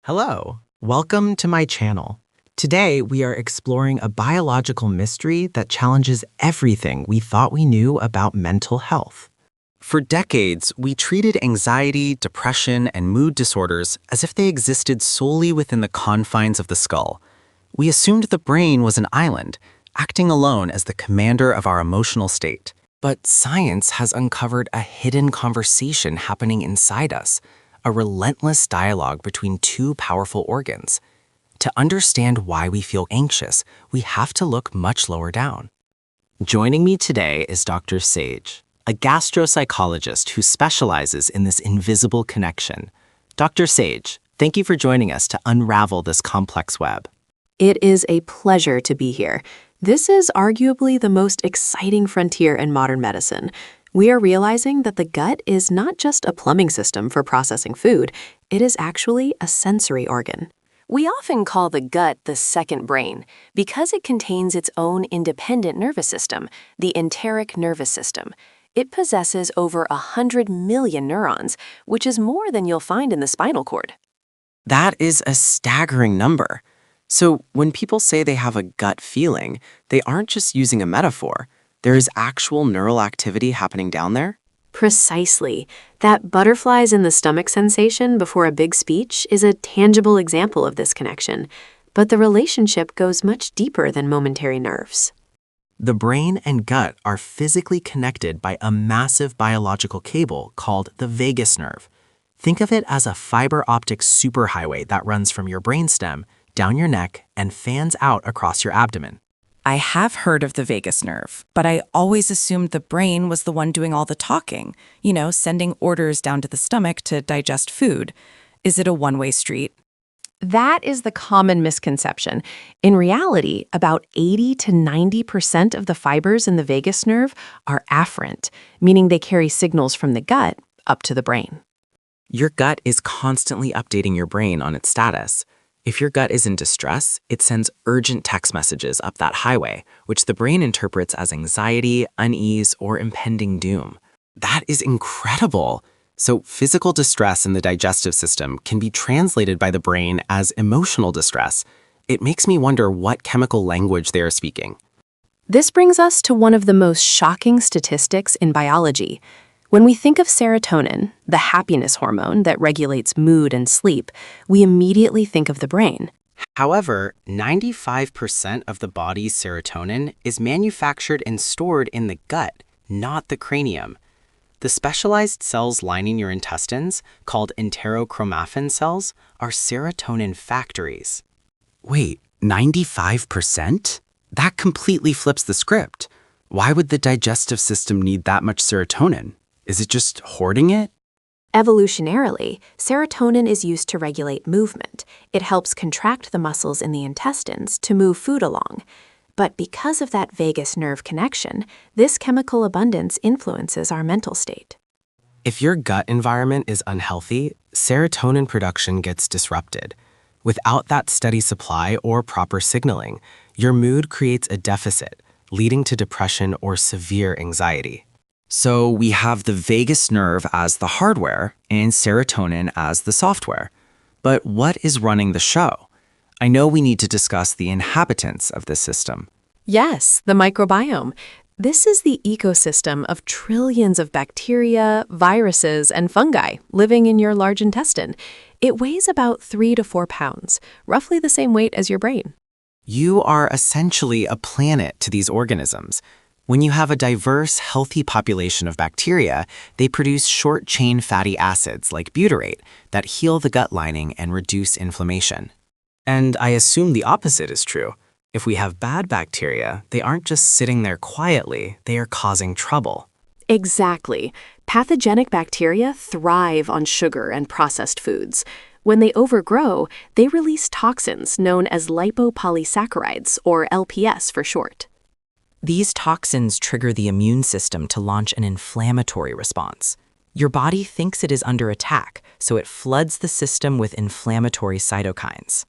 Hello, welcome to my channel. Today, we are exploring a biological mystery that challenges everything we thought we knew about mental health. For decades, we treated anxiety, depression, and mood disorders as if they existed solely within the confines of the skull. We assumed the brain was an island, acting alone as the commander of our emotional state. But science has uncovered a hidden conversation happening inside us, a relentless dialogue between two powerful organs. To understand why we feel anxious, we have to look much lower down. Joining me today is Dr. Sage, a gastropsychologist who specializes in this invisible connection. Dr. Sage, thank you for joining us to unravel this complex web. It is a pleasure to be here. This is arguably the most exciting frontier in modern medicine. We are realizing that the gut is not just a plumbing system for processing food, it is actually a sensory organ. We often call the gut the second brain because it contains its own independent nervous system, the enteric nervous system. It possesses over 100 million neurons, which is more than you'll find in the spinal cord. That is a staggering number. So when people say they have a gut feeling, they aren't just using a metaphor. There is actual neural activity happening down there? Precisely. That butterflies in the stomach sensation before a big speech is a tangible example of this connection. But the relationship goes much deeper than momentary nerves. The brain and gut are physically connected by a massive biological cable called the vagus nerve. Think of it as a fiber optic superhighway that runs from your brainstem down your neck and fans out across your abdomen. I have heard of the vagus nerve, but I always assumed the brain was the one doing all the talking, sending orders down to the stomach to digest food. Is it a one-way street? That is the common misconception. In reality, about 80 to 90% of the fibers in the vagus nerve are afferent, meaning they carry signals from the gut up to the brain. Your gut is constantly updating your brain on its status. If your gut is in distress, it sends urgent text messages up that highway, which the brain interprets as anxiety, unease, or impending doom. That is incredible. So physical distress in the digestive system can be translated by the brain as emotional distress. It makes me wonder what chemical language they are speaking. This brings us to one of the most shocking statistics in biology. When we think of serotonin, the happiness hormone that regulates mood and sleep, we immediately think of the brain. However, 95% of the body's serotonin is manufactured and stored in the gut, not the cranium. The specialized cells lining your intestines, called enterochromaffin cells, are serotonin factories. Wait, 95%? That completely flips the script. Why would the digestive system need that much serotonin? Is it just hoarding it? Evolutionarily, serotonin is used to regulate movement. It helps contract the muscles in the intestines to move food along. But because of that vagus nerve connection, this chemical abundance influences our mental state. If your gut environment is unhealthy, serotonin production gets disrupted. Without that steady supply or proper signaling, your mood creates a deficit, leading to depression or severe anxiety. So we have the vagus nerve as the hardware and serotonin as the software. But what is running the show? I know we need to discuss the inhabitants of this system. Yes, the microbiome. This is the ecosystem of trillions of bacteria, viruses, and fungi living in your large intestine. It weighs about 3 to 4 pounds, roughly the same weight as your brain. You are essentially a planet to these organisms. When you have a diverse, healthy population of bacteria, they produce short-chain fatty acids like butyrate that heal the gut lining and reduce inflammation. And I assume the opposite is true. If we have bad bacteria, they aren't just sitting there quietly, they are causing trouble. Exactly. Pathogenic bacteria thrive on sugar and processed foods. When they overgrow, they release toxins known as lipopolysaccharides, or LPS for short. These toxins trigger the immune system to launch an inflammatory response. Your body thinks it is under attack, so it floods the system with inflammatory cytokines.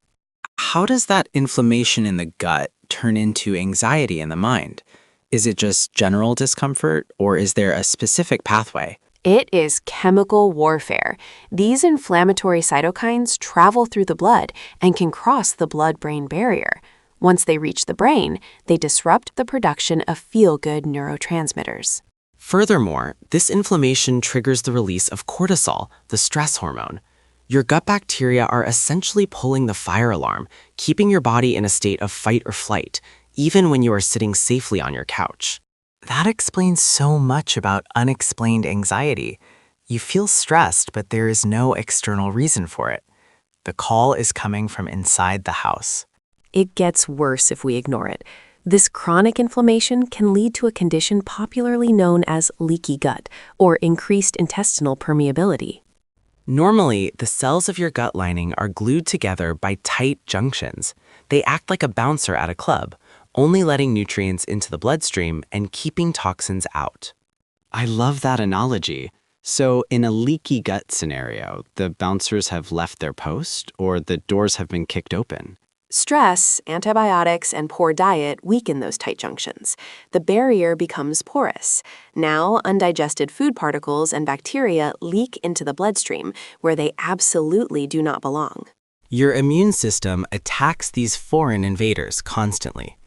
How does that inflammation in the gut turn into anxiety in the mind? Is it just general discomfort, or is there a specific pathway? It is chemical warfare. These inflammatory cytokines travel through the blood and can cross the blood-brain barrier. Once they reach the brain, they disrupt the production of feel-good neurotransmitters. Furthermore, this inflammation triggers the release of cortisol, the stress hormone. Your gut bacteria are essentially pulling the fire alarm, keeping your body in a state of fight or flight, even when you are sitting safely on your couch. That explains so much about unexplained anxiety. You feel stressed, but there is no external reason for it. The call is coming from inside the house. It gets worse if we ignore it. This chronic inflammation can lead to a condition popularly known as leaky gut or increased intestinal permeability. Normally, the cells of your gut lining are glued together by tight junctions. They act like a bouncer at a club, only letting nutrients into the bloodstream and keeping toxins out. I love that analogy. So in a leaky gut scenario, the bouncers have left their post or the doors have been kicked open. Stress, antibiotics, and poor diet weaken those tight junctions. The barrier becomes porous. Now, undigested food particles and bacteria leak into the bloodstream, where they absolutely do not belong. Your immune system attacks these foreign invaders constantly.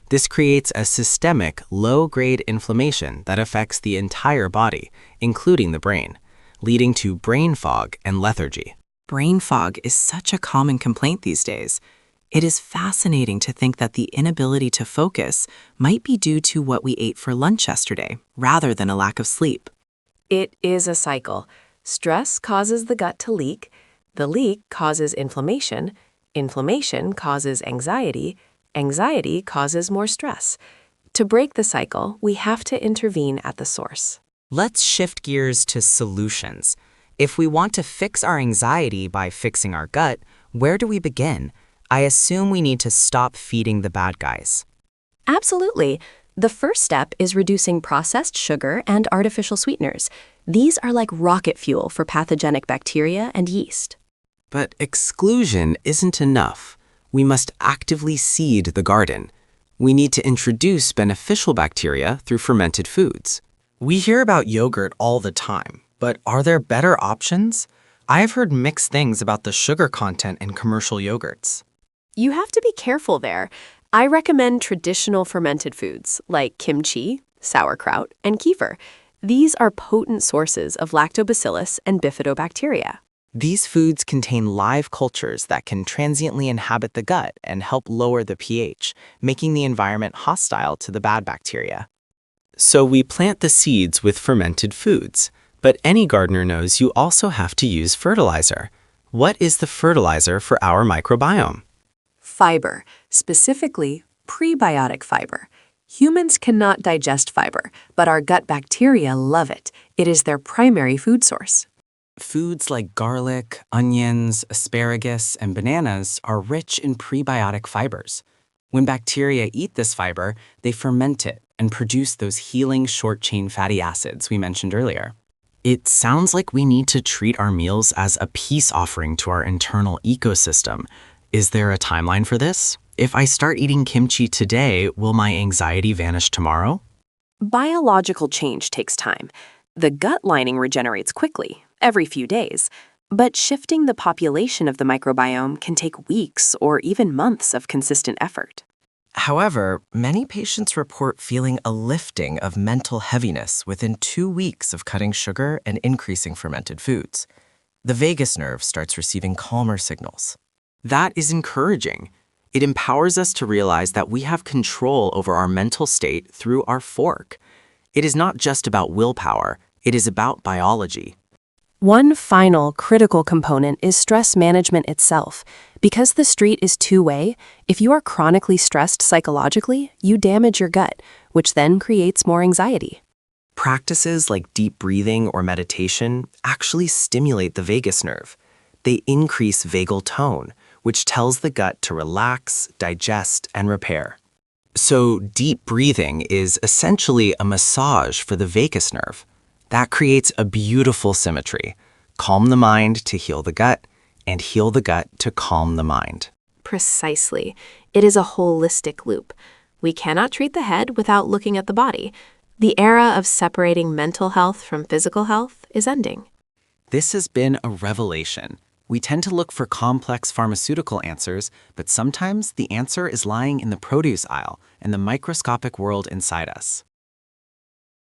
This creates a systemic, low-grade inflammation that affects the entire body, including the brain, leading to brain fog and lethargy. Brain fog is such a common complaint these days. It is fascinating to think that the inability to focus might be due to what we ate for lunch yesterday, rather than a lack of sleep. It is a cycle. Stress causes the gut to leak. The leak causes inflammation. Inflammation causes anxiety. Anxiety causes more stress. To break the cycle, we have to intervene at the source. Let's shift gears to solutions. If we want to fix our anxiety by fixing our gut, where do we begin? I assume we need to stop feeding the bad guys. Absolutely. The first step is reducing processed sugar and artificial sweeteners. These are like rocket fuel for pathogenic bacteria and yeast. But exclusion isn't enough. We must actively seed the garden. We need to introduce beneficial bacteria through fermented foods. We hear about yogurt all the time, but are there better options? I have heard mixed things about the sugar content in commercial yogurts. You have to be careful there. I recommend traditional fermented foods like kimchi, sauerkraut, and kefir. These are potent sources of lactobacillus and bifidobacteria. These foods contain live cultures that can transiently inhabit the gut and help lower the pH, making the environment hostile to the bad bacteria. So we plant the seeds with fermented foods, but any gardener knows you also have to use fertilizer. What is the fertilizer for our microbiome? Fiber, specifically prebiotic fiber. Humans cannot digest fiber, but our gut bacteria love it. It is their primary food source. Foods like garlic, onions, asparagus, and bananas are rich in prebiotic fibers. When bacteria eat this fiber, they ferment it and produce those healing short-chain fatty acids we mentioned earlier. It sounds like we need to treat our meals as a peace offering to our internal ecosystem. Is there a timeline for this? If I start eating kimchi today, will my anxiety vanish tomorrow? Biological change takes time. The gut lining regenerates quickly, every few days, but shifting the population of the microbiome can take weeks or even months of consistent effort. However, many patients report feeling a lifting of mental heaviness within 2 weeks of cutting sugar and increasing fermented foods. The vagus nerve starts receiving calmer signals. That is encouraging. It empowers us to realize that we have control over our mental state through our fork. It is not just about willpower, it is about biology. One final critical component is stress management itself. Because the street is two-way, if you are chronically stressed psychologically, you damage your gut, which then creates more anxiety. Practices like deep breathing or meditation actually stimulate the vagus nerve. They increase vagal tone, which tells the gut to relax, digest, and repair. So deep breathing is essentially a massage for the vagus nerve. That creates a beautiful symmetry. Calm the mind to heal the gut, and heal the gut to calm the mind. Precisely. It is a holistic loop. We cannot treat the head without looking at the body. The era of separating mental health from physical health is ending. This has been a revelation. We tend to look for complex pharmaceutical answers, but sometimes the answer is lying in the produce aisle and the microscopic world inside us.